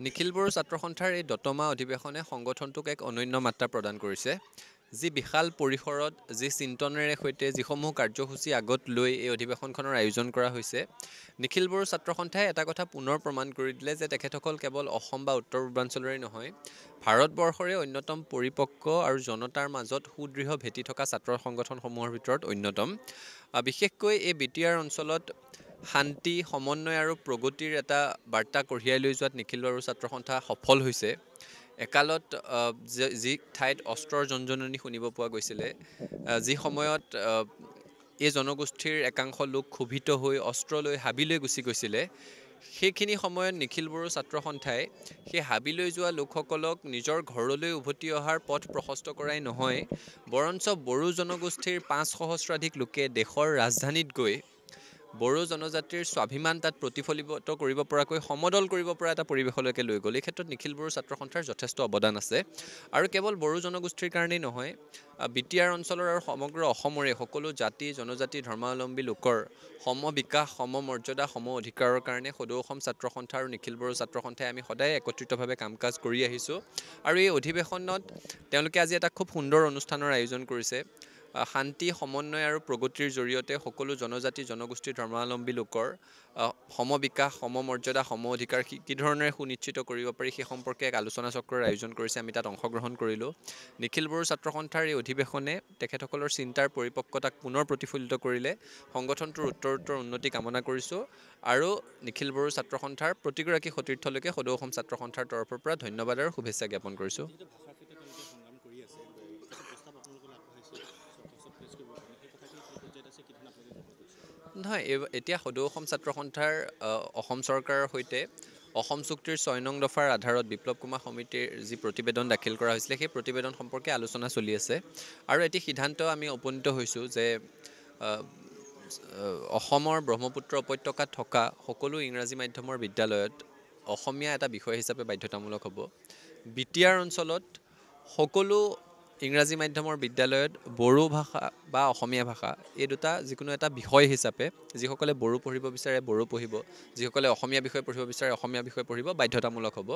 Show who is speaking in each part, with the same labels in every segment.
Speaker 1: নিখিল বড়ো ছাত্ৰ সন্থাৰ এই দতমা অধিৱেশনে সংগঠনটোক এক অনন্য মাত্ৰা প্ৰদান কৰিছে। যি বিশাল পৰিসৰত যি চিন্তনেৰে সৈতে যিসমূহ কাৰ্যসূচী আগত লৈ এই অধিৱেশনখনৰ আয়োজন কৰা হৈছে, নিখিল বড়ো ছাত্ৰ সন্থাই এটা কথা পুনৰ প্ৰমাণ কৰি দিলে যে তেখেতসকল কেৱল অসম বা উত্তৰ পূৰ্বাঞ্চলৰে নহয়, ভাৰতবৰ্ষৰে অন্যতম পৰিপক্ক আৰু জনতাৰ মাজত সুদৃঢ় ভেটি থকা ছাত্ৰ সংগঠনসমূহৰ ভিতৰত অন্যতম। বিশেষকৈ এই BTR অঞ্চলত শান্তি, সমন্বয় আৰু প্ৰগতিৰ এটা বাৰ্তা কঢ়িয়াই লৈ যোৱাত নিখিল বড়ো ছাত্ৰ সন্থা সফল হৈছে। একালত যি ঠাইত অস্ত্ৰৰ জনজননী শুনিব পোৱা গৈছিলে, যি সময়ত এই জনগোষ্ঠীৰ একাংশ লোক ক্ষোভিত হৈ অস্ত্ৰ লৈ হাবিলৈ গুচি গৈছিলে, সেইখিনি সময়ত নিখিল বড়ো ছাত্ৰ সন্থাই সেই হাবিলৈ যোৱা লোকসকলক নিজৰ ঘৰলৈ উভতি অহাৰ পথ প্ৰশস্ত কৰাই নহয়, বৰঞ্চ বড়ো জনগোষ্ঠীৰ 5 সহস্ৰাধিক লোকে দেশৰ ৰাজধানীত গৈ বড়ো জনজাতিৰ স্বাভিমান তাত প্ৰতিফলিত কৰিব পৰাকৈ সমদল কৰিব পৰা এটা পৰিৱেশলৈকে লৈ গ'ল। এই ক্ষেত্ৰত নিখিল বড়ো ছাত্ৰ সন্থাৰ যথেষ্ট অৱদান আছে। আৰু কেৱল বড়ো জনগোষ্ঠীৰ কাৰণেই নহয়, BTR অঞ্চলৰ আৰু সমগ্ৰ অসমৰে সকলো জাতি জনজাতি ধৰ্মাৱলম্বী লোকৰ সম বিকাশ, সম মৰ্যাদা, সম অধিকাৰৰ কাৰণে সদৌ অসম ছাত্ৰ সন্থা আৰু নিখিল বড়ো ছাত্ৰ সন্থাই আমি সদায় একত্ৰিতভাৱে কাম কাজ কৰি আহিছোঁ। আৰু এই অধিৱেশনত তেওঁলোকে আজি এটা খুব সুন্দৰ অনুষ্ঠানৰ আয়োজন কৰিছে। শান্তি, সমন্বয় আৰু প্ৰগতিৰ জৰিয়তে সকলো জনজাতি জনগোষ্ঠীৰ ধৰ্মাৱলম্বী লোকৰ সম বিকাশ, সম মৰ্যাদা, সম অধিকাৰ কি ধৰণেৰে সুনিশ্চিত কৰিব পাৰি সেই সম্পৰ্কে এক আলোচনা চক্ৰৰ আয়োজন কৰিছে। আমি তাত অংশগ্ৰহণ কৰিলোঁ। নিখিল বড়ো ছাত্ৰ সন্থাৰ এই অধিৱেশনে তেখেতসকলৰ চিন্তাৰ পৰিপক্কতাক পুনৰ প্ৰতিফলিত কৰিলে। সংগঠনটোৰ উত্তৰোত্তৰ উন্নতি কামনা কৰিছোঁ আৰু নিখিল বড়ো ছাত্ৰ সন্থাৰ প্ৰতিগৰাকী সতীৰ্থলৈকে সদৌ অসম ছাত্ৰ সন্থাৰ তৰফৰ পৰা ধন্যবাদ আৰু শুভেচ্ছা জ্ঞাপন কৰিছোঁ। নহয়, এতিয়া সদৌ অসম ছাত্ৰ সন্থাৰ অসম চৰকাৰৰ সৈতে অসম চুক্তিৰ 6 নং দফাৰ আধাৰত বিপ্লৱ কুমাৰ সমিতিৰ যি প্ৰতিবেদন দাখিল কৰা হৈছিলে, সেই প্ৰতিবেদন সম্পৰ্কে আলোচনা চলি আছে। আৰু এটি সিদ্ধান্ত আমি উপনীত হৈছোঁ যে অসমৰ ব্ৰহ্মপুত্ৰ উপত্যকাত থকা সকলো ইংৰাজী মাধ্যমৰ বিদ্যালয়ত অসমীয়া এটা বিষয় হিচাপে বাধ্যতামূলক হ'ব। BTR অঞ্চলত সকলো ইংৰাজী মাধ্যমৰ বিদ্যালয়ত বড়ো ভাষা বা অসমীয়া ভাষা এই দুটা যিকোনো এটা বিষয় হিচাপে যিসকলে বড়ো পঢ়িব বিচাৰে বড়ো পঢ়িব, যিসকলে অসমীয়া বিষয় পঢ়িব বিচাৰে অসমীয়া বিষয় পঢ়িব, বাধ্যতামূলক হ'ব।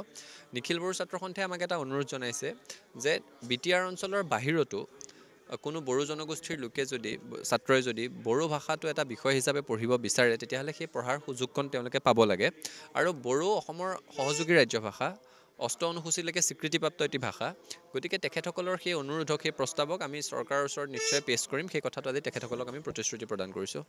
Speaker 1: নিখিল বড়ো ছাত্ৰ সন্থাই আমাক এটা অনুৰোধ জনাইছে যে BTR অঞ্চলৰ বাহিৰতো কোনো বড়ো জনগোষ্ঠীৰ লোকে যদি ছাত্ৰই যদি বড়ো ভাষাটো এটা বিষয় হিচাপে পঢ়িব বিচাৰে, তেতিয়াহ'লে সেই পঢ়াৰ সুযোগকণ তেওঁলোকে পাব লাগে। আৰু বড়ো অসমৰ সহযোগী ৰাজ্য ভাষা, 8 অনুসূচীলৈকে স্বীকৃতিপ্ৰাপ্ত এটি ভাষা। গতিকে তেখেতসকলৰ সেই অনুৰোধক, সেই প্ৰস্তাৱক আমি চৰকাৰৰ ওচৰত নিশ্চয় পেছ কৰিম। সেই কথাটো আজি তেখেতসকলক আমি প্ৰতিশ্ৰুতি প্ৰদান কৰিছোঁ।